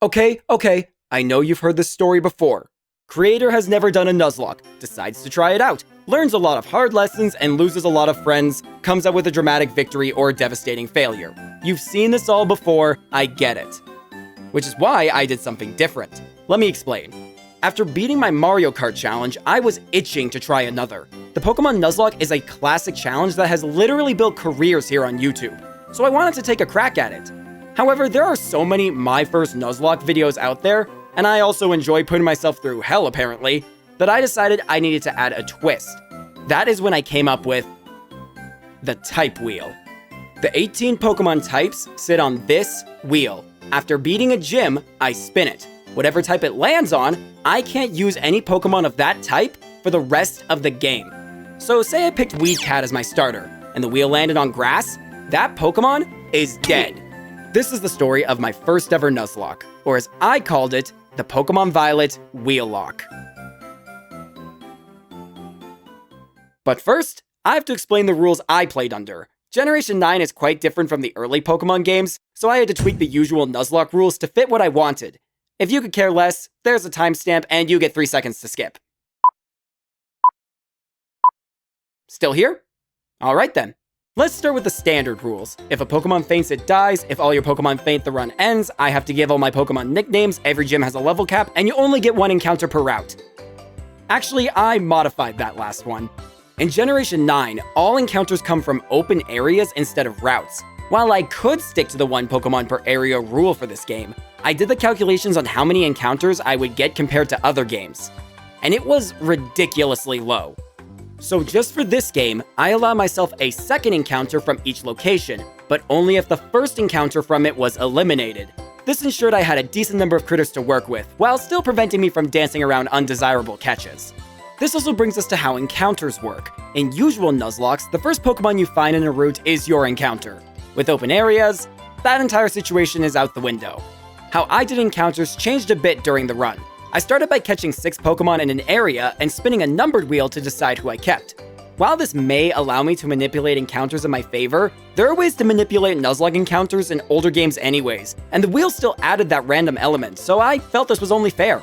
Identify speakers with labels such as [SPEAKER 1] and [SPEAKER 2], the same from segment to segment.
[SPEAKER 1] Okay, I know you've heard this story before. Creator has never done a Nuzlocke, decides to try it out, learns a lot of hard lessons and loses a lot of friends, comes up with a dramatic victory or a devastating failure. You've seen this all before, I get it. Which is why I did something different. Let me explain. After beating my Mario Kart challenge, I was itching to try another. The Pokémon Nuzlocke is a classic challenge that has literally built careers here on YouTube, so I wanted to take a crack at it. However, there are so many My First Nuzlocke videos out there, and I also enjoy putting myself through hell apparently, that I decided I needed to add a twist. That is when I came up with the Type Wheel. The 18 Pokemon types sit on this wheel. After beating a gym, I spin it. Whatever type it lands on, I can't use any Pokemon of that type for the rest of the game. So say I picked Weed Cat as my starter, and the wheel landed on grass, that Pokemon is dead. This is the story of my first ever Nuzlocke, or as I called it, the Pokémon Violet Wheel Lock. But first, I have to explain the rules I played under. Generation 9 is quite different from the early Pokemon games, so I had to tweak the usual Nuzlocke rules to fit what I wanted. If you could care less, there's a timestamp and you get 3 seconds to skip. Still here? Alright then. Let's start with the standard rules. If a Pokemon faints, it dies. If all your Pokemon faint, the run ends. I have to give all my Pokemon nicknames. Every gym has a level cap, and you only get 1 encounter per route. Actually, I modified that last one. In Generation 9, all encounters come from open areas instead of routes. While I could stick to the 1 Pokemon per area rule for this game, I did the calculations on how many encounters I would get compared to other games, and it was ridiculously low. So just for this game, I allowed myself a second encounter from each location, but only if the first encounter from it was eliminated. This ensured I had a decent number of critters to work with, while still preventing me from dancing around undesirable catches. This also brings us to how encounters work. In usual Nuzlockes, the first Pokemon you find in a route is your encounter. With open areas, that entire situation is out the window. How I did encounters changed a bit during the run. I started by catching 6 Pokemon in an area and spinning a numbered wheel to decide who I kept. While this may allow me to manipulate encounters in my favor, there are ways to manipulate Nuzlocke encounters in older games anyways, and the wheel still added that random element, so I felt this was only fair.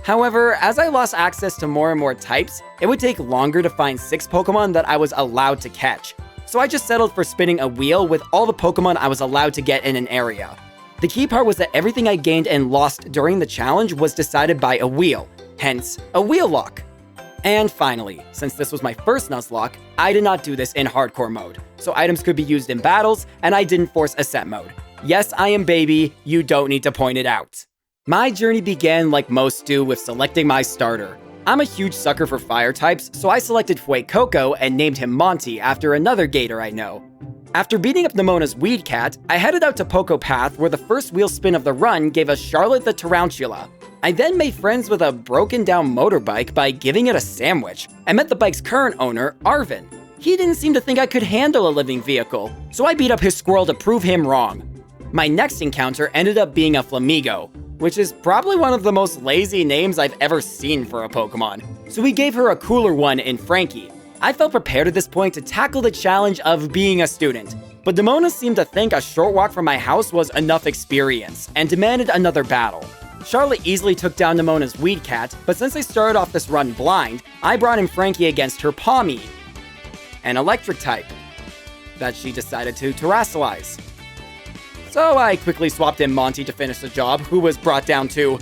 [SPEAKER 1] However, as I lost access to more and more types, it would take longer to find 6 Pokemon that I was allowed to catch. So I just settled for spinning a wheel with all the Pokemon I was allowed to get in an area. The key part was that everything I gained and lost during the challenge was decided by a wheel, hence a wheel lock. And finally, since this was my first Nuzlocke, I did not do this in hardcore mode, so items could be used in battles, and I didn't force a set mode. Yes, I am baby, you don't need to point it out. My journey began like most do with selecting my starter. I'm a huge sucker for fire types, so I selected Fuecoco and named him Monty after another gator I know. After beating up Nemona's Weed Cat, I headed out to Poco Path where the first wheel spin of the run gave us Charlotte the Tarantula. I then made friends with a broken down motorbike by giving it a sandwich, and met the bike's current owner, Arvin. He didn't seem to think I could handle a living vehicle, so I beat up his squirrel to prove him wrong. My next encounter ended up being a Flamigo, which is probably one of the most lazy names I've ever seen for a Pokemon, so we gave her a cooler one in Frankie. I felt prepared at this point to tackle the challenge of being a student, but Demona seemed to think a short walk from my house was enough experience, and demanded another battle. Charlotte easily took down Nemona's Weed Cat, but since I started off this run blind, I brought in Frankie against her Pawmi, an electric type, that she decided to terastallize. So I quickly swapped in Monty to finish the job, who was brought down to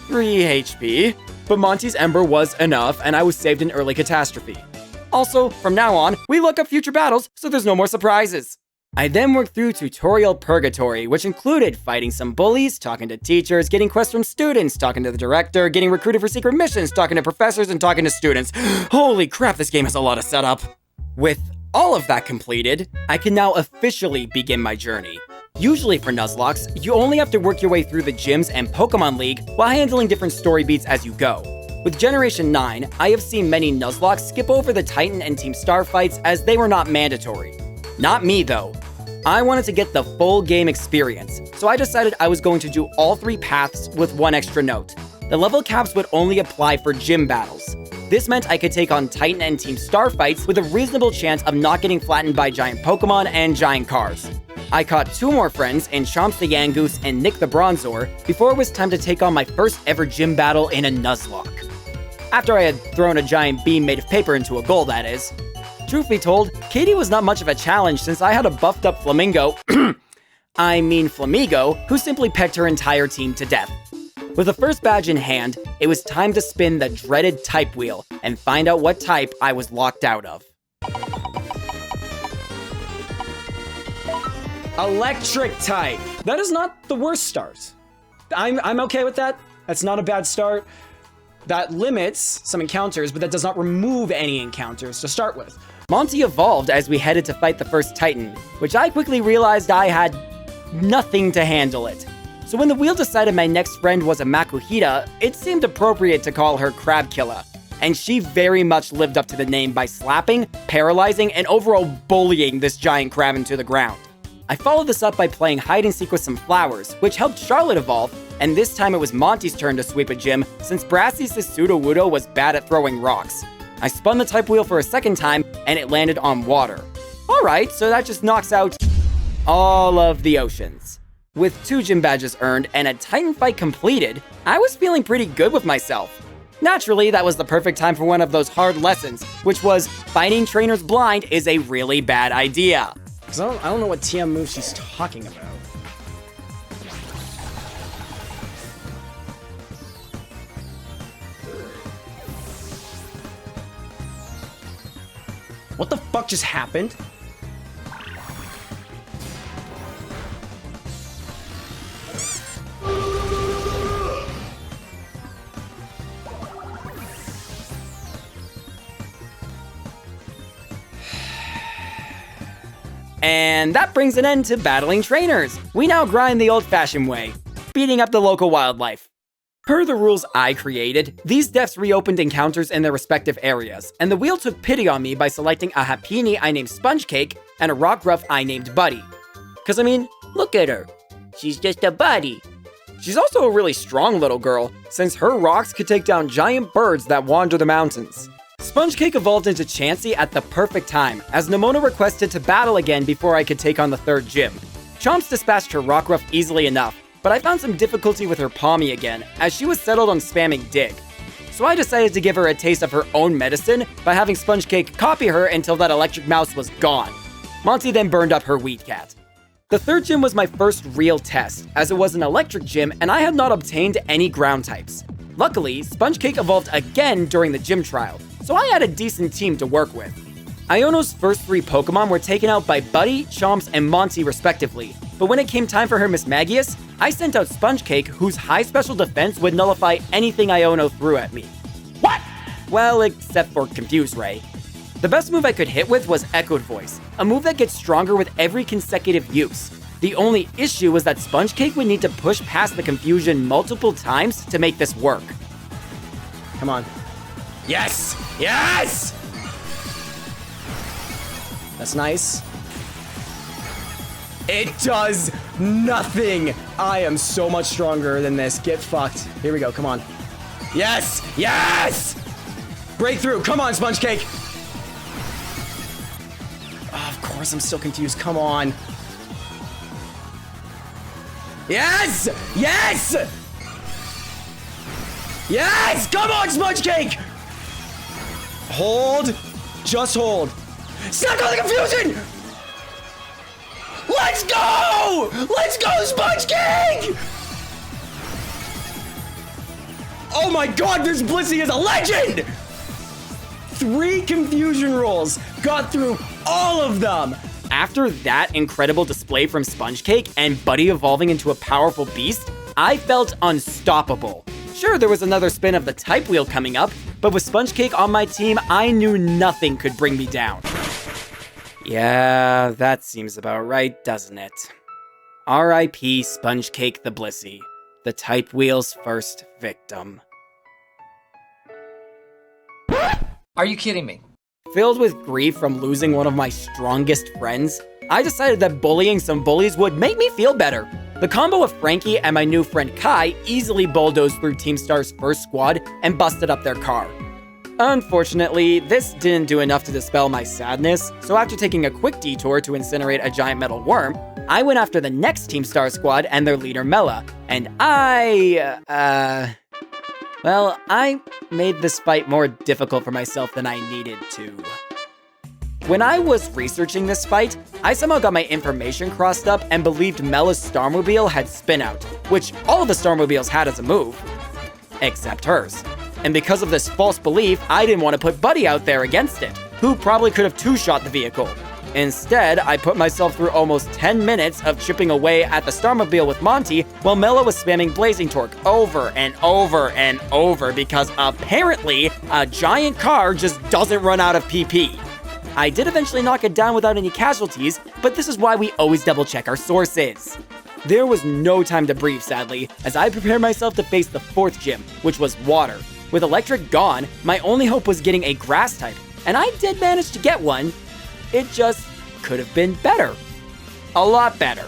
[SPEAKER 1] 3 HP, but Monty's Ember was enough, and I was saved an early catastrophe. Also, from now on, we look up future battles, so there's no more surprises. I then worked through Tutorial Purgatory, which included fighting some bullies, talking to teachers, getting quests from students, talking to the director, getting recruited for secret missions, talking to professors, and talking to students. Holy crap, this game has a lot of setup. With all of that completed, I can now officially begin my journey. Usually for Nuzlockes, you only have to work your way through the gyms and Pokemon League while handling different story beats as you go. With Generation 9, I have seen many Nuzlockes skip over the Titan and Team Star fights as they were not mandatory. Not me though. I wanted to get the full game experience, so I decided I was going to do all 3 paths with one extra note. The level caps would only apply for gym battles. This meant I could take on Titan and Team Star fights with a reasonable chance of not getting flattened by giant Pokemon and giant cars. I caught 2 more friends in Chomps the Yangoose and Nick the Bronzor before it was time to take on my first ever gym battle in a Nuzlocke. After I had thrown a giant beam made of paper into a goal, that is. Truth be told, Katie was not much of a challenge since I had a buffed up Flamingo, Flamigo, who simply pecked her entire team to death. With the first badge in hand, it was time to spin the dreaded type wheel and find out what type I was locked out of.
[SPEAKER 2] Electric type. That is not the worst start. I'm okay with that. That's not a bad start. That limits some encounters, but that does not remove any encounters to start with.
[SPEAKER 1] Monty evolved as we headed to fight the first Titan, which I quickly realized I had nothing to handle it. So when the wheel decided my next friend was a Makuhita, it seemed appropriate to call her Crab Killer. And she very much lived up to the name by slapping, paralyzing, and overall bullying this giant crab into the ground. I followed this up by playing hide and seek with some flowers, which helped Charlotte evolve, and this time it was Monty's turn to sweep a gym since Brassy's Sudowoodo was bad at throwing rocks. I spun the type wheel for a second time, and it landed on water. Alright, so that just knocks out all of the oceans. With 2 gym badges earned and a Titan fight completed, I was feeling pretty good with myself. Naturally, that was the perfect time for one of those hard lessons, which was fighting trainers blind is a really bad idea.
[SPEAKER 2] Because I don't know what TM move she's talking about. What the fuck just happened?
[SPEAKER 1] And that brings an end to battling trainers. We now grind the old-fashioned way, beating up the local wildlife. Per the rules I created, these deaths reopened encounters in their respective areas, and the wheel took pity on me by selecting a Happiny I named Sponge Cake and a Rockruff I named Buddy. Cause I mean, look at her. She's just a buddy. She's also a really strong little girl, since her rocks could take down giant birds that wander the mountains. Sponge Cake evolved into Chansey at the perfect time, as Nemona requested to battle again before I could take on the 3rd gym. Chomps dispatched her Rockruff easily enough, but I found some difficulty with her Palmy again, as she was settled on spamming Dig. So I decided to give her a taste of her own medicine by having Sponge Cake copy her until that electric mouse was gone. Monty then burned up her Weed Cat. The 3rd gym was my first real test, as it was an electric gym and I had not obtained any ground types. Luckily, Sponge Cake evolved again during the gym trial, so I had a decent team to work with. Iono's first 3 Pokemon were taken out by Buddy, Chomps, and Monty respectively, but when it came time for her Miss Magius, I sent out Sponge Cake, whose high special defense would nullify anything Iono threw at me. What? Well, except for Confuse Ray. The best move I could hit with was Echoed Voice, a move that gets stronger with every consecutive use. The only issue was that Sponge Cake would need to push past the confusion multiple times to make this work.
[SPEAKER 2] Come on. Yes! Yes! That's nice. It does nothing! I am so much stronger than this. Get fucked. Here we go, come on. Yes! Yes! Breakthrough, come on, Sponge Cake! Oh, of course, I'm still confused, come on. Yes! Yes! Yes! Come on, Sponge Cake! Hold. Just hold. Snap on the confusion! Let's go! Let's go, Sponge Cake! Oh my god, this Blissey is a legend! 3 confusion rolls. Got through all of them.
[SPEAKER 1] After that incredible display from Sponge Cake and Buddy evolving into a powerful beast, I felt unstoppable. Sure, there was another spin of the type wheel coming up, but with Sponge Cake on my team, I knew nothing could bring me down. Yeah, that seems about right, doesn't it? R.I.P. Sponge Cake the Blissey, the type wheel's first victim.
[SPEAKER 3] Are you kidding me?
[SPEAKER 1] Filled with grief from losing one of my strongest friends, I decided that bullying some bullies would make me feel better. The combo of Frankie and my new friend Kai easily bulldozed through Team Star's first squad and busted up their car. Unfortunately, this didn't do enough to dispel my sadness, so after taking a quick detour to incinerate a giant metal worm, I went after the next Team Star squad and their leader Mela, and I made this fight more difficult for myself than I needed to. When I was researching this fight, I somehow got my information crossed up and believed Mela's Starmobile had Spin Out, which all of the Starmobiles had as a move, except hers. And because of this false belief, I didn't want to put Buddy out there against it, who probably could have two-shot the vehicle. Instead, I put myself through almost 10 minutes of chipping away at the Starmobile with Monty while Mela was spamming Blazing Torque over and over and over because apparently a giant car just doesn't run out of PP. I did eventually knock it down without any casualties, but this is why we always double check our sources. There was no time to breathe, sadly, as I prepared myself to face the fourth gym, which was water. With electric gone, my only hope was getting a grass type, and I did manage to get one. It just could have been better. A lot better.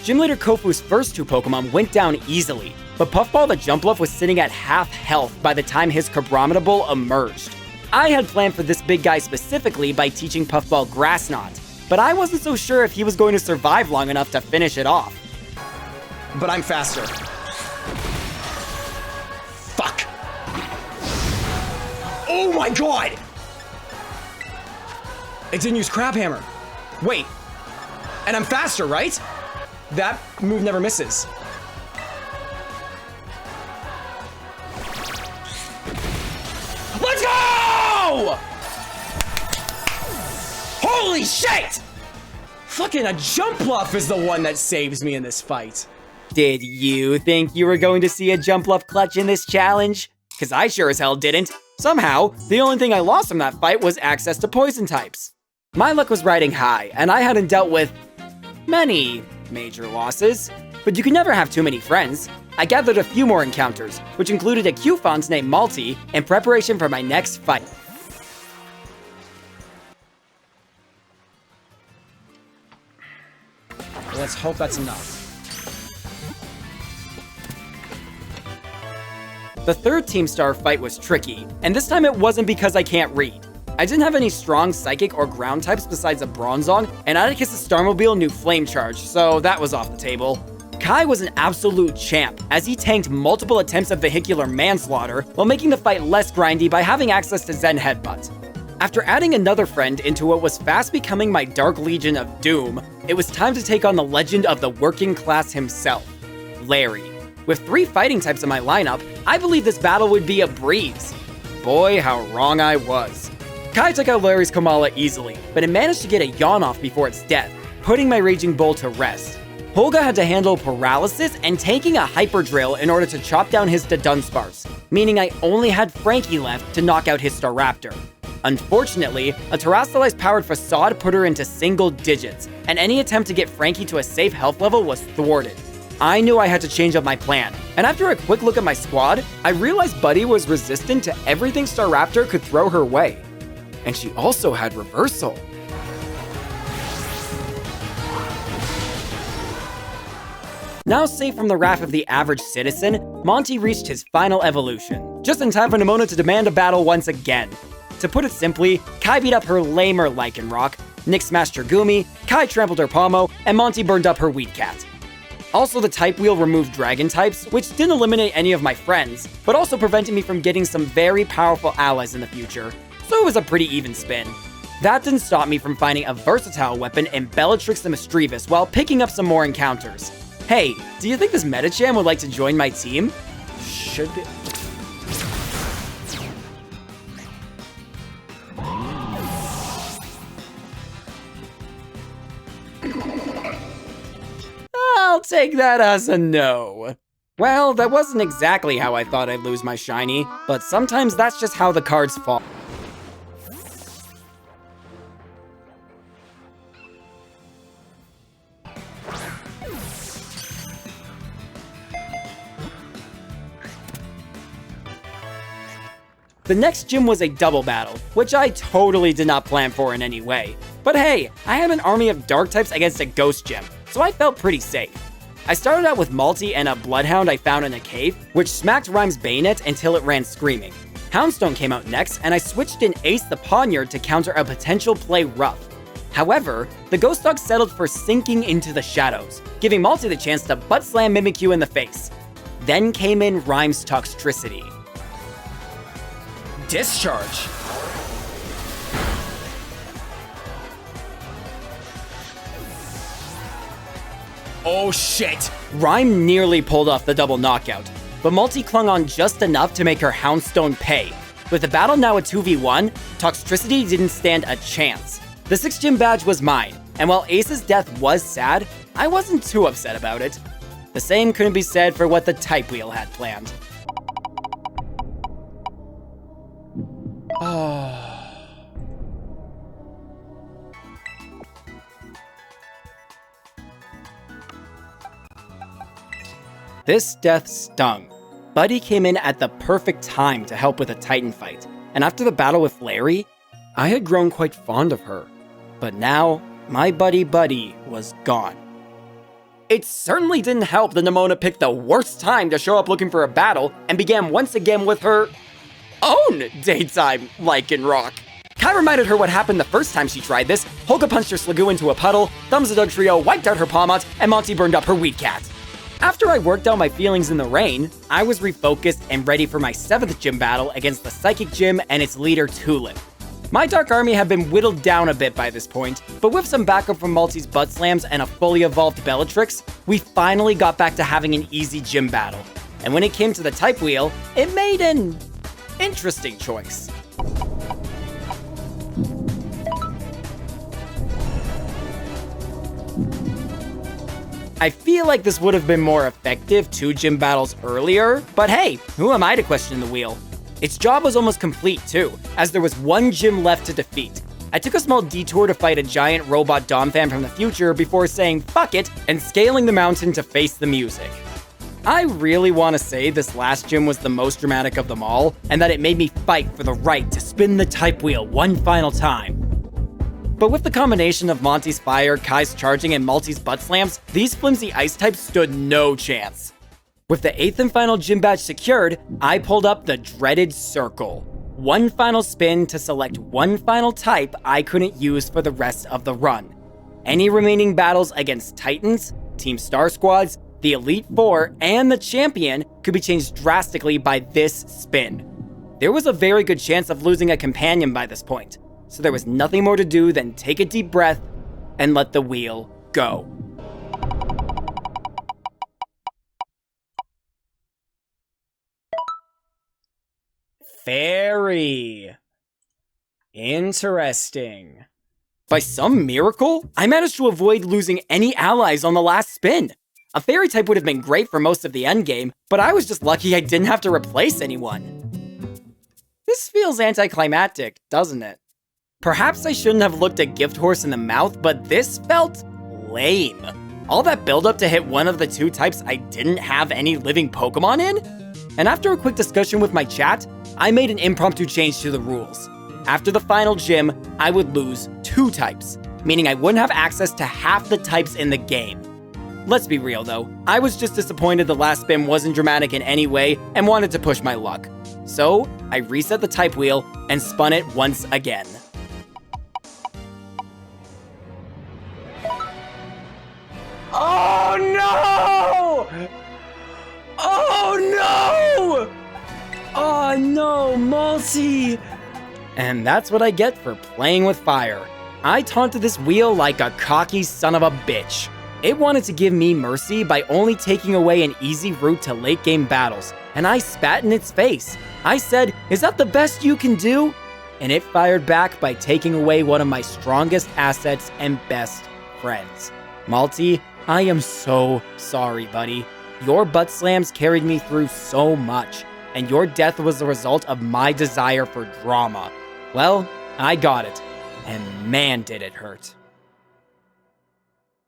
[SPEAKER 1] Gym Leader Kofu's first two Pokemon went down easily, but Puffball the Jumpluff was sitting at half health by the time his Cabrominable emerged. I had planned for this big guy specifically by teaching Puffball Grass Knot, but I wasn't so sure if he was going to survive long enough to finish it off.
[SPEAKER 2] But I'm faster. Fuck. Oh my god! It didn't use Crab Hammer. Wait. And I'm faster, right? That move never misses. Let's go! Holy shit! Fucking a Jumpluff is the one that saves me in this fight.
[SPEAKER 1] Did you think you were going to see a Jumpluff clutch in this challenge? Cause I sure as hell didn't. Somehow, the only thing I lost from that fight was access to poison types. My luck was riding high, and I hadn't dealt with many major losses, but you can never have too many friends. I gathered a few more encounters, which included a Q-Font named Malty, in preparation for my next fight.
[SPEAKER 2] Let's hope that's enough.
[SPEAKER 1] The third Team Star fight was tricky, and this time it wasn't because I can't read. I didn't have any strong Psychic or Ground types besides a Bronzong, and Atticus' Starmobile knew Flame Charge, so that was off the table. Kai was an absolute champ, as he tanked multiple attempts of vehicular manslaughter while making the fight less grindy by having access to Zen Headbutt. After adding another friend into what was fast becoming my Dark Legion of Doom, it was time to take on the legend of the working class himself, Larry. With 3 fighting types in my lineup, I believed this battle would be a breeze. Boy, how wrong I was. Kai took out Larry's Komala easily, but it managed to get a yawn off before its death, putting my Raging Bull to rest. Holga had to handle paralysis and taking a Hyper Drill in order to chop down his Dunsparce, meaning I only had Frankie left to knock out his Staraptor. Unfortunately, a Terrastalized powered Facade put her into single digits, and any attempt to get Frankie to a safe health level was thwarted. I knew I had to change up my plan, and after a quick look at my squad, I realized Buddy was resistant to everything Staraptor could throw her way. And she also had Reversal. Now safe from the wrath of the average citizen, Monty reached his final evolution, just in time for Nimona to demand a battle once again. To put it simply, Kai beat up her lamer Lycanroc, Nick smashed her Gumi, Kai trampled her Palmo, and Monty burned up her Weed Cat. Also, the Type Wheel removed Dragon types, which didn't eliminate any of my friends, but also prevented me from getting some very powerful allies in the future, so it was a pretty even spin. That didn't stop me from finding a versatile weapon in Bellatrix the Mischievous while picking up some more encounters. Hey, do you think this Metacham would like to join my team? Should be... I'll take that as a no. Well, that wasn't exactly how I thought I'd lose my shiny, but sometimes that's just how the cards fall. The next gym was a double battle, which I totally did not plan for in any way. But hey, I had an army of dark types against a ghost gym, so I felt pretty safe. I started out with Malty and a Bloodhound I found in a cave, which smacked Rhyme's Bayonet until it ran screaming. Houndstone came out next, and I switched in Ace the Poniard to counter a potential play Rough. However, the Ghost Dog settled for Sinking into the Shadows, giving Malty the chance to butt slam Mimikyu in the face. Then came in Rhyme's Toxtricity.
[SPEAKER 2] Discharge. Oh shit!
[SPEAKER 1] Rhyme nearly pulled off the double knockout, but Malty clung on just enough to make her Houndstone pay. With the battle now a 2v1, Toxtricity didn't stand a chance. The 6th gym badge was mine, and while Ace's death was sad, I wasn't too upset about it. The same couldn't be said for what the Type Wheel had planned. This death stung. Buddy came in at the perfect time to help with a Titan fight, and after the battle with Larry, I had grown quite fond of her. But now, my buddy was gone. It certainly didn't help that Nemona picked the worst time to show up looking for a battle and began once again with her own daytime Lycanroc. Kai reminded her what happened the first time she tried this. Holga punched her Sliggoo into a puddle, Thumbs-a-Dug Trio wiped out her Pawmot, and Monty burned up her Weed Cat. After I worked out my feelings in the rain, I was refocused and ready for my 7th gym battle against the Psychic Gym and its leader Tulip. My Dark Army had been whittled down a bit by this point, but with some backup from Malty's Butt Slams and a fully evolved Bellatrix, we finally got back to having an easy gym battle. And when it came to the Type Wheel, it made an interesting choice. I feel like this would have been more effective 2 gym battles earlier, but hey, who am I to question the wheel? Its job was almost complete too, as there was 1 gym left to defeat. I took a small detour to fight a giant robot Dom fan from the future before saying fuck it and scaling the mountain to face the music. I really want to say this last gym was the most dramatic of them all, and that it made me fight for the right to spin the Type Wheel one final time. But with the combination of Monty's Fire, Kai's Charging, and Malty's Butt Slams, these flimsy ice types stood no chance. With the 8th and final gym badge secured, I pulled up the dreaded Circle. 1 final spin to select 1 final type I couldn't use for the rest of the run. Any remaining battles against Titans, Team Star Squads, the Elite Four, and the Champion could be changed drastically by this spin. There was a very good chance of losing a companion by this point, so there was nothing more to do than take a deep breath and let the wheel go. Fairy. Interesting. By some miracle, I managed to avoid losing any allies on the last spin. A Fairy type would have been great for most of the endgame, but I was just lucky I didn't have to replace anyone. This feels anticlimactic, doesn't it? Perhaps I shouldn't have looked a Gift Horse in the mouth, but this felt lame. All that buildup to hit one of the 2 types I didn't have any living Pokemon in? And after a quick discussion with my chat, I made an impromptu change to the rules. After the final gym, I would lose 2 types, meaning I wouldn't have access to half the types in the game. Let's be real though, I was just disappointed the last spin wasn't dramatic in any way and wanted to push my luck. So, I reset the Type Wheel and spun it once again. Oh no! Oh no! Oh no, Malty! And that's what I get for playing with fire. I taunted this wheel like a cocky son of a bitch. It wanted to give me mercy by only taking away an easy route to late game battles, and I spat in its face. I said, "Is that the best you can do?" And it fired back by taking away one of my strongest assets and best friends. Malty, I am so sorry, buddy. Your butt slams carried me through so much, and your death was the result of my desire for drama. Well, I got it, and man did it hurt.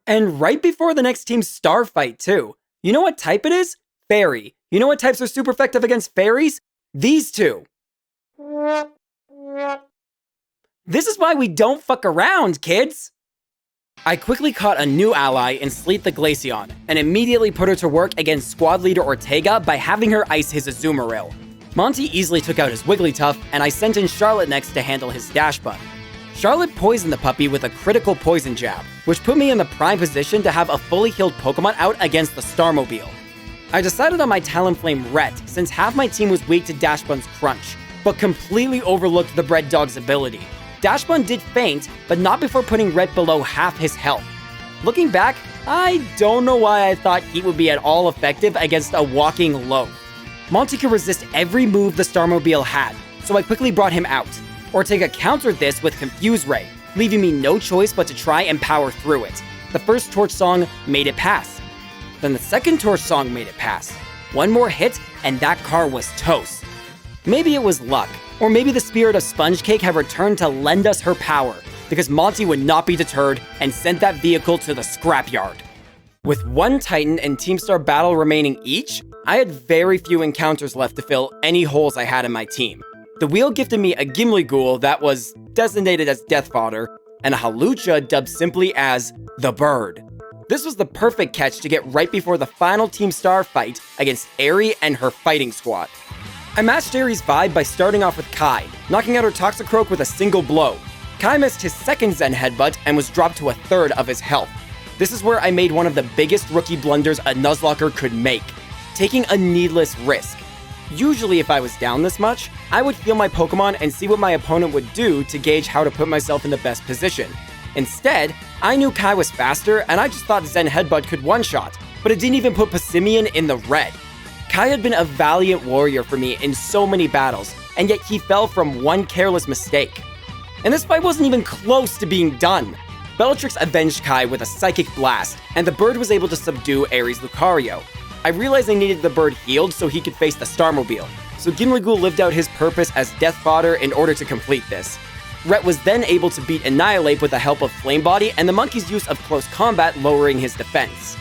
[SPEAKER 1] And right before the next team's star fight too. You know what type it is? Fairy. You know what types are super effective against fairies? These 2. This is why we don't fuck around, kids! I quickly caught a new ally in Sleet the Glaceon, and immediately put her to work against squad leader Ortega by having her ice his Azumarill. Monty easily took out his Wigglytuff, and I sent in Charlotte next to handle his Dash Bug. Charlotte poisoned the puppy with a critical poison jab, which put me in the prime position to have a fully healed Pokemon out against the Starmobile. I decided on my Talonflame Rhett, since half my team was weak to Dashbun's Crunch, but completely overlooked the Bread Dog's ability. Dashbun did faint, but not before putting Rhett below half his health. Looking back, I don't know why I thought Heat would be at all effective against a walking loaf. Monty could resist every move the Starmobile had, so I quickly brought him out. Or take a counter this with Confuse Ray, leaving me no choice but to try and power through it. The first Torch Song made it pass. Then the second Torch Song made it pass. One more hit, and that car was toast. Maybe it was luck, or maybe the spirit of Sponge Cake had returned to lend us her power, because Monty would not be deterred and sent that vehicle to the scrapyard. With one Titan and Team Star battle remaining each, I had very few encounters left to fill any holes I had in my team. The wheel gifted me a Gimli-Ghoul that was designated as death fodder, and a Hawlucha dubbed simply as the Bird. This was the perfect catch to get right before the final Team Star fight against Aerie and her fighting squad. I matched Aerie's vibe by starting off with Kai, knocking out her Toxicroak with a single blow. Kai missed his second Zen Headbutt and was dropped to a third of his health. This is where I made one of the biggest rookie blunders a Nuzlocker could make, taking a needless risk. Usually if I was down this much, I would feel my Pokemon and see what my opponent would do to gauge how to put myself in the best position. Instead, I knew Kai was faster and I just thought Zen Headbutt could one-shot, but it didn't even put Passimian in the red. Kai had been a valiant warrior for me in so many battles, and yet he fell from one careless mistake. And this fight wasn't even close to being done. Bellatrix avenged Kai with a Psychic Blast, and the Bird was able to subdue Ares' Lucario. I realized I needed the Bird healed so he could face the Starmobile, so Gimli-Ghoul lived out his purpose as death fodder in order to complete this. Rhett was then able to beat Annihilate with the help of Flame Body and the monkey's use of close combat lowering his defense.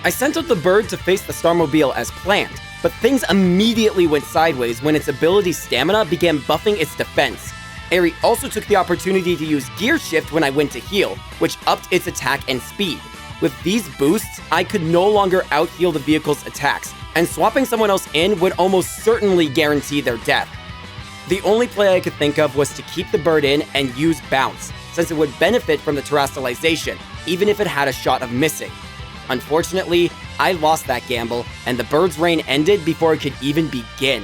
[SPEAKER 1] I sent out the Bird to face the Starmobile as planned, but things immediately went sideways when its ability Stamina began buffing its defense. Aerie also took the opportunity to use Gear Shift when I went to heal, which upped its attack and speed. With these boosts, I could no longer out-heal the vehicle's attacks, and swapping someone else in would almost certainly guarantee their death. The only play I could think of was to keep the Bird in and use Bounce, since it would benefit from the Terastallization, even if it had a shot of missing. Unfortunately, I lost that gamble, and the Bird's reign ended before it could even begin.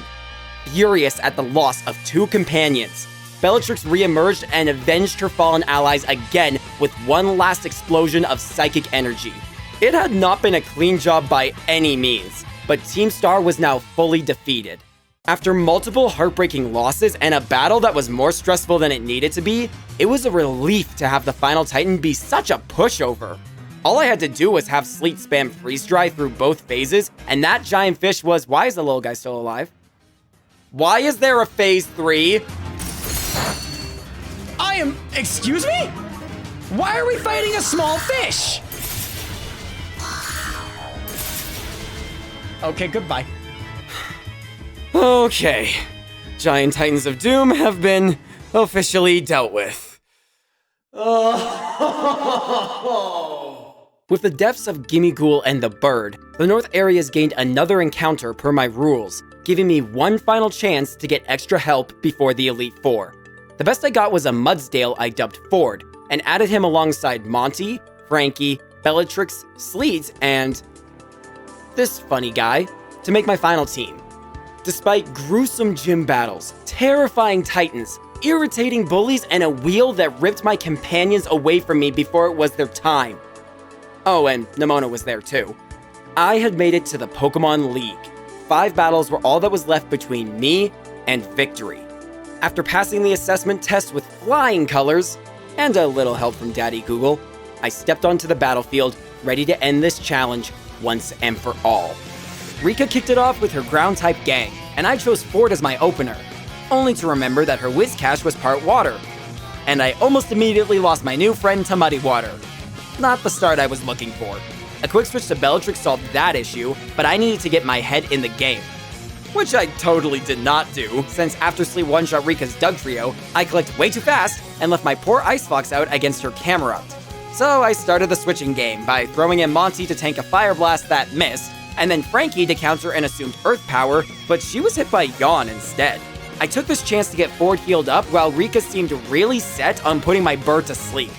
[SPEAKER 1] Furious at the loss of two companions, Bellatrix re-emerged and avenged her fallen allies again with one last explosion of psychic energy. It had not been a clean job by any means, but Team Star was now fully defeated. After multiple heartbreaking losses and a battle that was more stressful than it needed to be, it was a relief to have the final Titan be such a pushover. All I had to do was have Sleet spam Freeze Dry through both phases, and that giant fish was, why is the little guy still alive? Why is there a phase 3?
[SPEAKER 2] Excuse me? Why are we fighting a small fish? Okay, goodbye.
[SPEAKER 1] Okay. Giant Titans of Doom have been officially dealt with. With the deaths of Gimmighoul and the Bird, the North areas gained another encounter per my rules, giving me one final chance to get extra help before the Elite Four. The best I got was a Mudsdale I dubbed Ford, and added him alongside Monty, Frankie, Bellatrix, Sleet, and this funny guy to make my final team. Despite gruesome gym battles, terrifying titans, irritating bullies, and a wheel that ripped my companions away from me before it was their time. Oh, and Nimona was there too. I had made it to the Pokemon League. 5 battles were all that was left between me and victory. After passing the assessment test with flying colors, and a little help from Daddy Google, I stepped onto the battlefield, ready to end this challenge once and for all. Rika kicked it off with her ground-type gang, and I chose Ford as my opener, only to remember that her Whiscash was part water. And I almost immediately lost my new friend to Muddy Water. Not the start I was looking for. A quick switch to Bellatrix solved that issue, but I needed to get my head in the game. Which I totally did not do, since after Sleep one-shot Rika's Dugtrio, I clicked way too fast and left my poor Ice Fox out against her Camerupt. So I started the switching game by throwing in Monty to tank a Fire Blast that missed, and then Frankie to counter an assumed Earth power, but she was hit by Yawn instead. I took this chance to get Ford healed up while Rika seemed really set on putting my bird to sleep.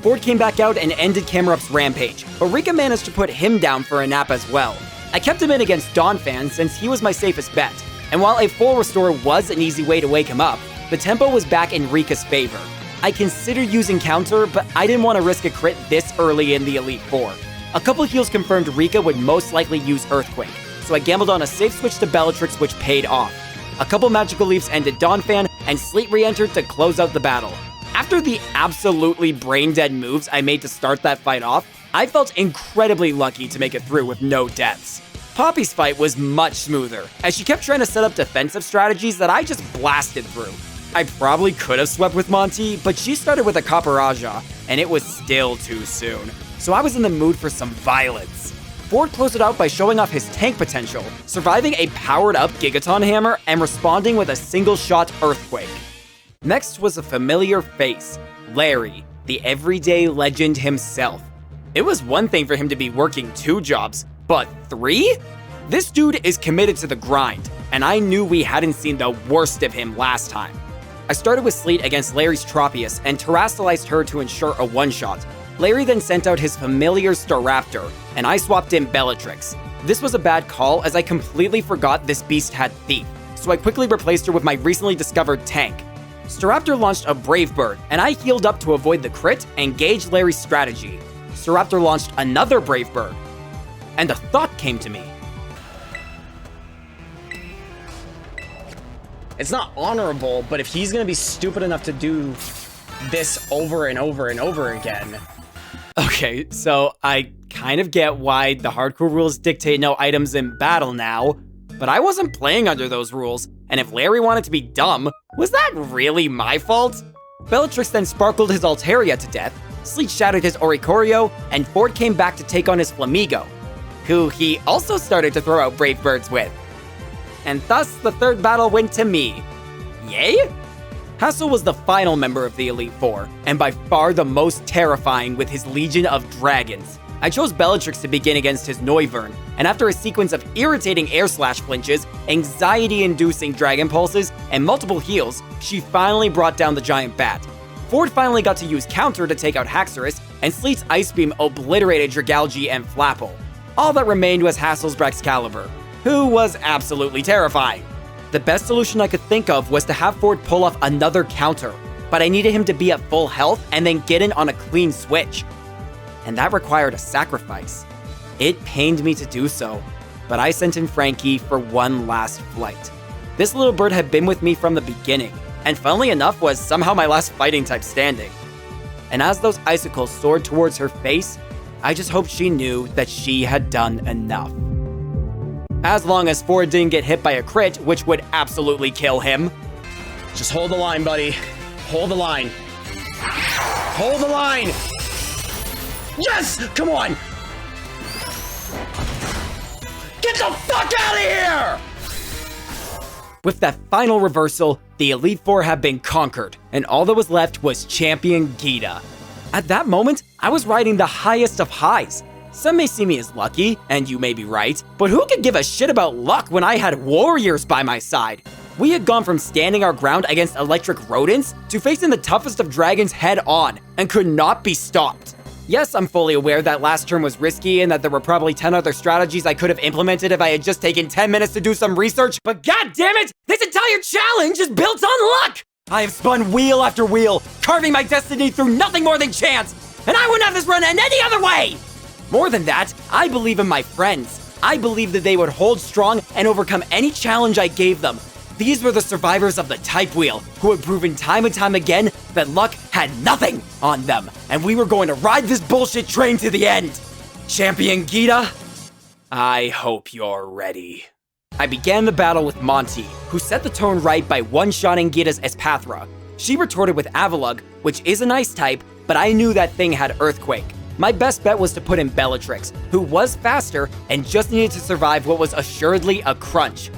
[SPEAKER 1] Ford came back out and ended Camerup's rampage, but Rika managed to put him down for a nap as well. I kept him in against Donphan since he was my safest bet, and while a full restore was an easy way to wake him up, the tempo was back in Rika's favor. I considered using counter, but I didn't want to risk a crit this early in the Elite Four. A couple heals confirmed Rika would most likely use Earthquake, so I gambled on a safe switch to Bellatrix, which paid off. A couple magical leaves ended Donphan, and Sleet re-entered to close out the battle. After the absolutely brain-dead moves I made to start that fight off, I felt incredibly lucky to make it through with no deaths. Poppy's fight was much smoother, as she kept trying to set up defensive strategies that I just blasted through. I probably could have swept with Monty, but she started with a Caporaja, and it was still too soon. So I was in the mood for some violence. Ford closed it out by showing off his tank potential, surviving a powered-up Gigaton Hammer and responding with a single-shot Earthquake. Next was a familiar face, Larry, the everyday legend himself. It was one thing for him to be working 2 jobs, but 3? This dude is committed to the grind, and I knew we hadn't seen the worst of him last time. I started with Sleet against Larry's Tropius and terastallized her to ensure a one-shot. Larry then sent out his familiar Staraptor, and I swapped in Bellatrix. This was a bad call as I completely forgot this beast had Thief, so I quickly replaced her with my recently discovered tank. Staraptor launched a Brave Bird, and I healed up to avoid the crit and gauge Larry's strategy. Staraptor launched another Brave Bird, and a thought came to me.
[SPEAKER 2] It's not honorable, but if he's gonna be stupid enough to do this over and over and over again.
[SPEAKER 1] Okay, so I kind of get why the hardcore rules dictate no items in battle now, but I wasn't playing under those rules, and if Larry wanted to be dumb, was that really my fault? Bellatrix then sparkled his Altaria to death, Sleet shattered his Oricorio, and Ford came back to take on his Flamigo, who he also started to throw out Brave Birds with. And thus, the third battle went to me. Yay? Hassel was the final member of the Elite Four, and by far the most terrifying with his Legion of Dragons. I chose Bellatrix to begin against his Noivern, and after a sequence of irritating air slash flinches, anxiety-inducing Dragon Pulses, and multiple heals, she finally brought down the giant bat. Ford finally got to use Counter to take out Haxorus, and Sleet's Ice Beam obliterated Dragalge and Flapple. All that remained was Hassel's Braxcalibur, who was absolutely terrifying. The best solution I could think of was to have Ford pull off another counter, but I needed him to be at full health and then get in on a clean switch. And that required a sacrifice. It pained me to do so, but I sent in Frankie for one last flight. This little bird had been with me from the beginning, and funnily enough was somehow my last fighting type standing. And as those icicles soared towards her face, I just hoped she knew that she had done enough. As long as Ford didn't get hit by a crit, which would absolutely kill him.
[SPEAKER 2] Just hold the line, buddy. Hold the line. Hold the line! Yes! Come on! Get the fuck out of here!
[SPEAKER 1] With that final reversal, the Elite Four had been conquered, and all that was left was Champion Gita. At that moment, I was riding the highest of highs. Some may see me as lucky, and you may be right, but who could give a shit about luck when I had warriors by my side? We had gone from standing our ground against electric rodents to facing the toughest of dragons head on, and could not be stopped. Yes, I'm fully aware that last turn was risky and that there were probably 10 other strategies I could have implemented if I had just taken 10 minutes to do some research, but god damn it, this entire challenge is built on luck! I have spun wheel after wheel, carving my destiny through nothing more than chance, and I wouldn't have this run in any other way! More than that, I believe in my friends. I believe that they would hold strong and overcome any challenge I gave them. These were the survivors of the Type Wheel, who had proven time and time again that luck had nothing on them, and we were going to ride this bullshit train to the end. Champion Gita, I hope you're ready. I began the battle with Monty, who set the tone right by one-shotting Gita's Espathra. She retorted with Avalugg, which is an ice type, but I knew that thing had Earthquake. My best bet was to put in Bellatrix, who was faster and just needed to survive what was assuredly a crunch.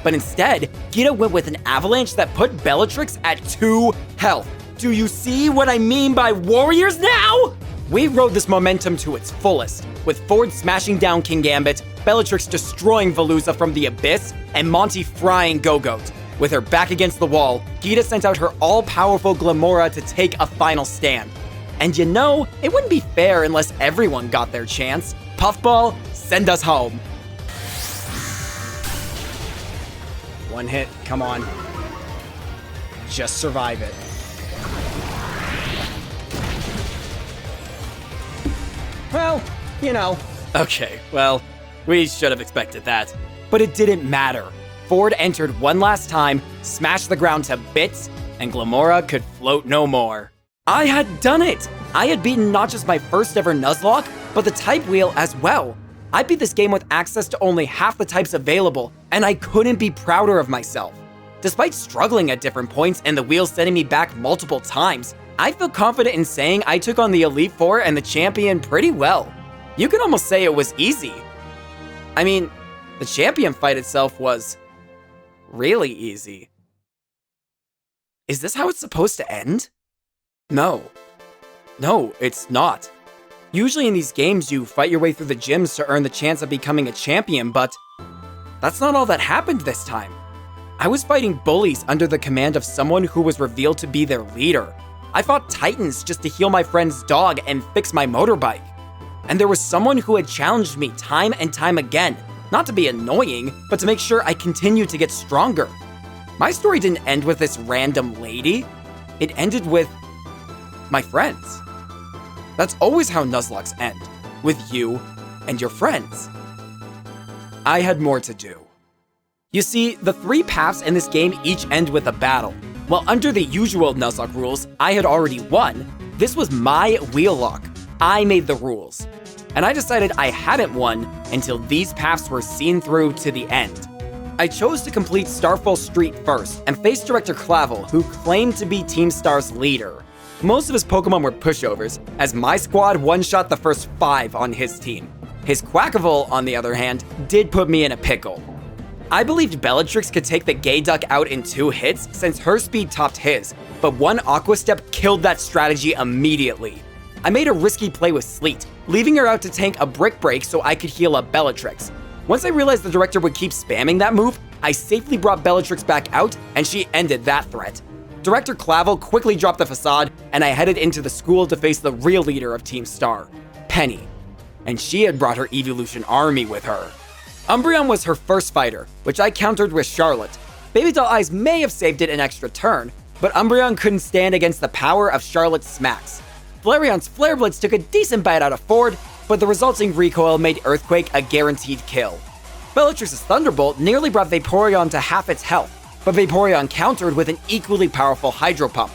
[SPEAKER 1] But instead, Gita went with an Avalanche that put Bellatrix at 2 health. Do you see what I mean by warriors now? We rode this momentum to its fullest, with Ford smashing down Kingambit, Bellatrix destroying Veluza from the abyss, and Monty frying Go-Goat. With her back against the wall, Geeta sent out her all-powerful Glamora to take a final stand. And you know, it wouldn't be fair unless everyone got their chance. Puffball, send us home.
[SPEAKER 2] One hit, come on. Just survive it. Well, you know.
[SPEAKER 1] Okay, well, we should have expected that. But it didn't matter. Ford entered one last time, smashed the ground to bits, and Glamora could float no more. I had done it! I had beaten not just my first ever Nuzlocke, but the type wheel as well. I beat this game with access to only half the types available, and I couldn't be prouder of myself. Despite struggling at different points and the wheel sending me back multiple times, I feel confident in saying I took on the Elite Four and the champion pretty well. You can almost say it was easy. I mean, the champion fight itself was really easy. Is this how it's supposed to end? No. No, it's not. Usually in these games, you fight your way through the gyms to earn the chance of becoming a champion, but that's not all that happened this time. I was fighting bullies under the command of someone who was revealed to be their leader. I fought titans just to heal my friend's dog and fix my motorbike. And there was someone who had challenged me time and time again, not to be annoying, but to make sure I continued to get stronger. My story didn't end with this random lady. It ended with my friends. That's always how Nuzlockes end, with you and your friends. I had more to do. You see, the 3 paths in this game each end with a battle. While under the usual Nuzlocke rules, I had already won, this was my wheel lock. I made the rules. And I decided I hadn't won until these paths were seen through to the end. I chose to complete Starfall Street first and face Director Clavel, who claimed to be Team Star's leader. Most of his Pokemon were pushovers, as my squad one-shot the first 5 on his team. His Quackavole, on the other hand, did put me in a pickle. I believed Bellatrix could take the Gay Duck out in 2 hits since her speed topped his, but one Aqua Step killed that strategy immediately. I made a risky play with Sleet, leaving her out to tank a Brick Break so I could heal up Bellatrix. Once I realized the director would keep spamming that move, I safely brought Bellatrix back out, and she ended that threat. Director Clavel quickly dropped the facade, and I headed into the school to face the real leader of Team Star, Penny. And she had brought her Evolution army with her. Umbreon was her first fighter, which I countered with Charlotte. Baby Doll Eyes may have saved it an extra turn, but Umbreon couldn't stand against the power of Charlotte's smacks. Flareon's Flare Blitz took a decent bite out of Ford, but the resulting recoil made Earthquake a guaranteed kill. Bellatrix's Thunderbolt nearly brought Vaporeon to half its health, but Vaporeon countered with an equally powerful Hydro Pump.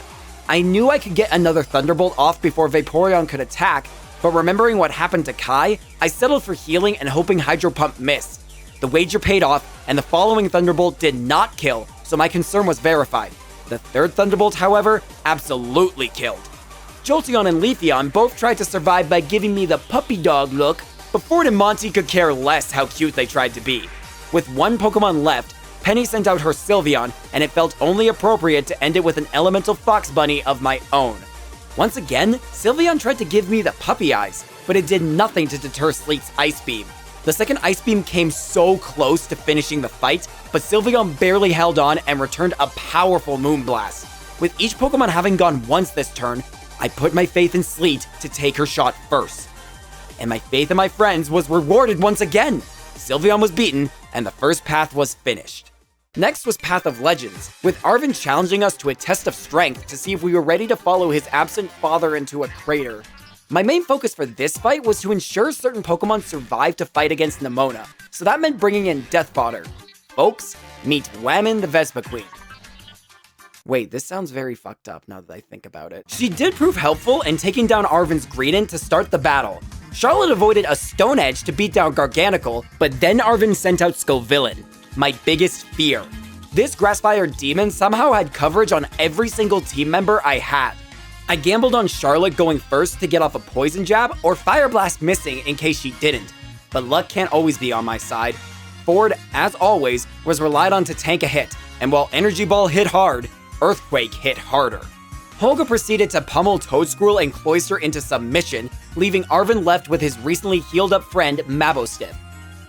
[SPEAKER 1] I knew I could get another Thunderbolt off before Vaporeon could attack, but remembering what happened to Kai, I settled for healing and hoping Hydro Pump missed. The wager paid off, and the following Thunderbolt did not kill, so my concern was verified. The third Thunderbolt, however, absolutely killed. Jolteon and Leafeon both tried to survive by giving me the puppy dog look, but Ford and Monty could care less how cute they tried to be. With one Pokemon left, Penny sent out her Sylveon, and it felt only appropriate to end it with an elemental fox bunny of my own. Once again, Sylveon tried to give me the puppy eyes, but it did nothing to deter Sleet's Ice Beam. The second Ice Beam came so close to finishing the fight, but Sylveon barely held on and returned a powerful Moonblast. With each Pokemon having gone once this turn, I put my faith in Sleet to take her shot first. And my faith in my friends was rewarded once again. Sylveon was beaten, and the first path was finished. Next was Path of Legends, with Arven challenging us to a test of strength to see if we were ready to follow his absent father into a crater. My main focus for this fight was to ensure certain Pokemon survived to fight against Nemona, so that meant bringing in Death Fodder. Folks, meet Whammon the Vespiquen. Wait, this sounds very fucked up now that I think about it. She did prove helpful in taking down Arven's Greedent to start the battle. Charlotte avoided a Stone Edge to beat down Garganical, but then Arven sent out Scovillain, my biggest fear. This Grassfire Demon somehow had coverage on every single team member I had. I gambled on Charlotte going first to get off a Poison Jab or Fire Blast missing in case she didn't, but luck can't always be on my side. Ford, as always, was relied on to tank a hit, and while Energy Ball hit hard, Earthquake hit harder. Holga proceeded to pummel Toadscruel and Cloyster into submission, leaving Arven left with his recently healed up friend Mabostiff.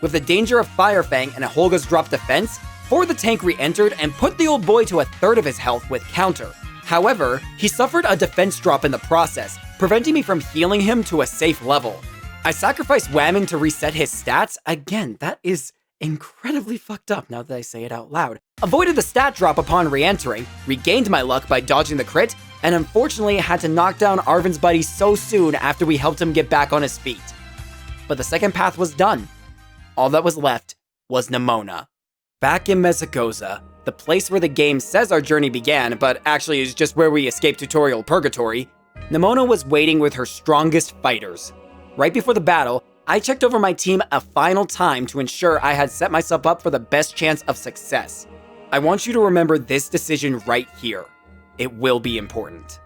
[SPEAKER 1] With the danger of Fire Fang and Holga's drop defense, For the tank re-entered and put the old boy to a third of his health with counter. However, he suffered a defense drop in the process, preventing me from healing him to a safe level. I sacrificed Whammon to reset his stats. Again, that is incredibly fucked up now that I say it out loud. Avoided the stat drop upon re-entering, regained my luck by dodging the crit, and unfortunately had to knock down Arven's buddy so soon after we helped him get back on his feet. But the second path was done. All that was left was Nemona. Back in Mesagoza, the place where the game says our journey began, but actually is just where we escaped tutorial purgatory, Nemona was waiting with her strongest fighters. Right before the battle, I checked over my team a final time to ensure I had set myself up for the best chance of success. I want you to remember this decision right here. It will be important.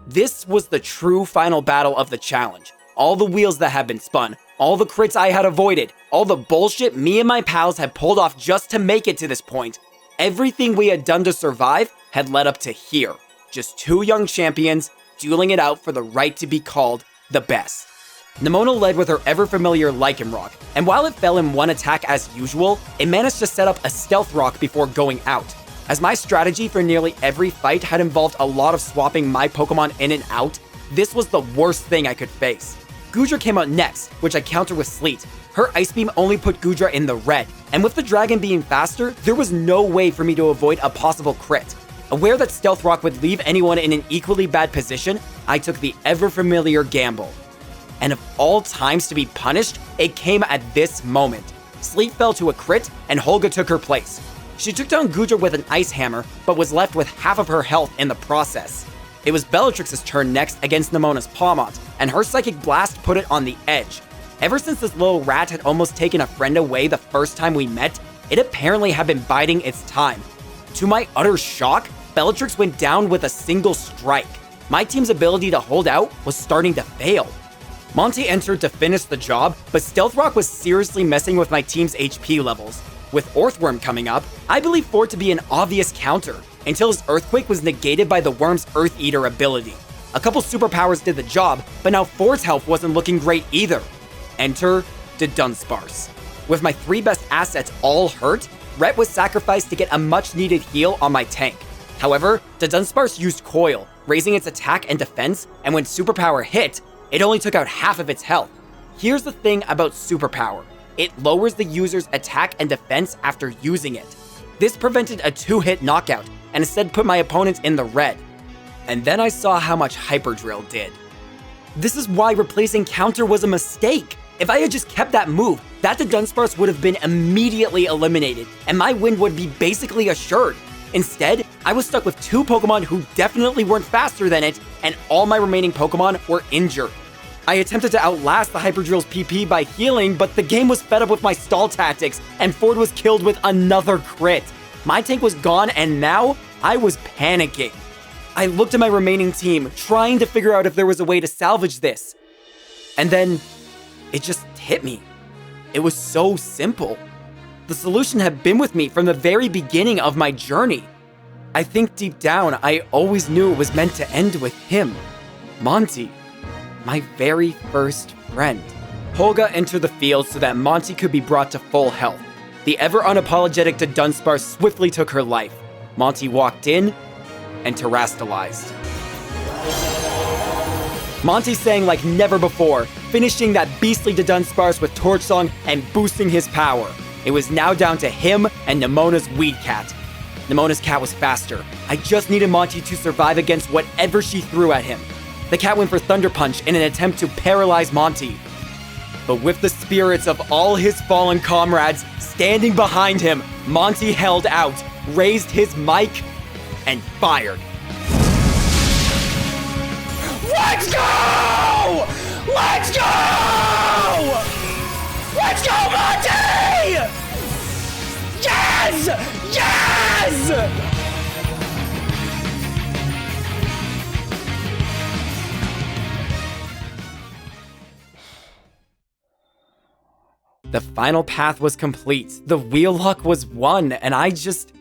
[SPEAKER 1] This was the true final battle of the challenge. All the wheels that had been spun, all the crits I had avoided, all the bullshit me and my pals had pulled off just to make it to this point, everything we had done to survive had led up to here. Just two young champions dueling it out for the right to be called the best. Nemona led with her ever-familiar Lycanroc, and while it fell in one attack as usual, it managed to set up a Stealth Rock before going out. As my strategy for nearly every fight had involved a lot of swapping my Pokemon in and out, this was the worst thing I could face. Goodra came out next, which I countered with Sleet. Her Ice Beam only put Goodra in the red, and with the dragon being faster, there was no way for me to avoid a possible crit. Aware that Stealth Rock would leave anyone in an equally bad position, I took the ever-familiar gamble. And of all times to be punished, it came at this moment. Sleet fell to a crit, and Holga took her place. She took down Goodra with an Ice Hammer, but was left with half of her health in the process. It was Bellatrix's turn next against Nemona's Pawmont, and her Psychic Blast put it on the edge. Ever since this little rat had almost taken a friend away the first time we met, it apparently had been biding its time. To my utter shock, Bellatrix went down with a single strike. My team's ability to hold out was starting to fail. Monty entered to finish the job, but Stealth Rock was seriously messing with my team's HP levels. With Earthworm coming up, I believed Ford to be an obvious counter, until his Earthquake was negated by the Worm's Earth Eater ability. A couple superpowers did the job, but now Ford's health wasn't looking great either. Enter the Dunsparce. With my three best assets all hurt, Rhett was sacrificed to get a much-needed heal on my tank. However, the Dunsparce used Coil, raising its attack and defense, and when superpower hit, it only took out half of its health. Here's the thing about superpower. It lowers the user's attack and defense after using it. This prevented a 2-hit knockout, and instead put my opponents in the red. And then I saw how much Hyper Drill did. This is why replacing counter was a mistake. If I had just kept that move, that Dunsparce would have been immediately eliminated, and my win would be basically assured. Instead, I was stuck with two Pokemon who definitely weren't faster than it, and all my remaining Pokemon were injured. I attempted to outlast the Hyper Drill's PP by healing, but the game was fed up with my stall tactics, and Ford was killed with another crit. My tank was gone, and now I was panicking. I looked at my remaining team, trying to figure out if there was a way to salvage this. And then, it just hit me. It was so simple. The solution had been with me from the very beginning of my journey. I think deep down, I always knew it was meant to end with him. Monty, my very first friend. Holga entered the field so that Monty could be brought to full health. The ever unapologetic Dunsparce swiftly took her life. Monty walked in and terastallized. Monty sang like never before, finishing that beastly Dunsparce with Torch Song and boosting his power. It was now down to him and Nemona's Weed Cat. Nemona's cat was faster. I just needed Monty to survive against whatever she threw at him. The cat went for Thunder Punch in an attempt to paralyze Monty. But with the spirits of all his fallen comrades standing behind him, Monty held out, raised his mic, and fired. Let's go! Let's go! Let's go, Monty! Yes! Yes! The final path was complete. The wheel lock was won, and I just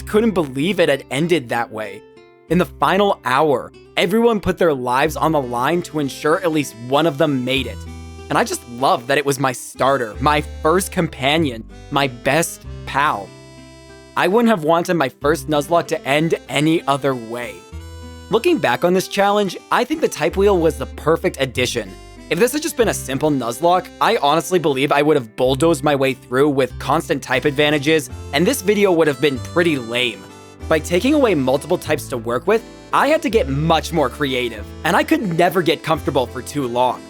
[SPEAKER 1] couldn't believe it had ended that way. In the final hour, everyone put their lives on the line to ensure at least one of them made it. And I just love that it was my starter, my first companion, my best pal. I wouldn't have wanted my first Nuzlocke to end any other way. Looking back on this challenge, I think the type wheel was the perfect addition. If this had just been a simple Nuzlocke, I honestly believe I would have bulldozed my way through with constant type advantages, and this video would have been pretty lame. By taking away multiple types to work with, I had to get much more creative, and I could never get comfortable for too long.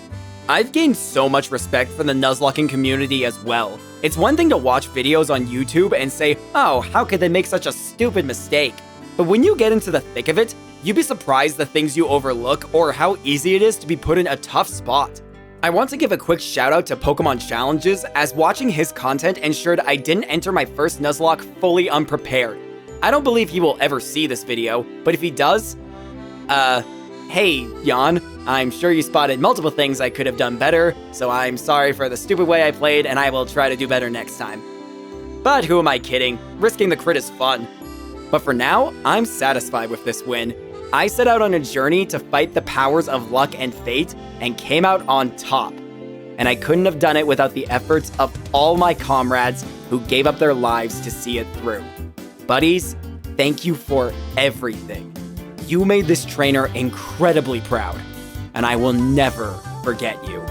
[SPEAKER 1] I've gained so much respect for the Nuzlocking community as well. It's one thing to watch videos on YouTube and say, oh, how could they make such a stupid mistake? But when you get into the thick of it, you'd be surprised the things you overlook or how easy it is to be put in a tough spot. I want to give a quick shout out to Pokemon Challenges, as watching his content ensured I didn't enter my first Nuzlocke fully unprepared. I don't believe he will ever see this video, but if he does, hey, Jan, I'm sure you spotted multiple things I could have done better, so I'm sorry for the stupid way I played, and I will try to do better next time. But who am I kidding? Risking the crit is fun. But for now, I'm satisfied with this win. I set out on a journey to fight the powers of luck and fate, and came out on top. And I couldn't have done it without the efforts of all my comrades who gave up their lives to see it through. Buddies, thank you for everything. You made this trainer incredibly proud, and I will never forget you.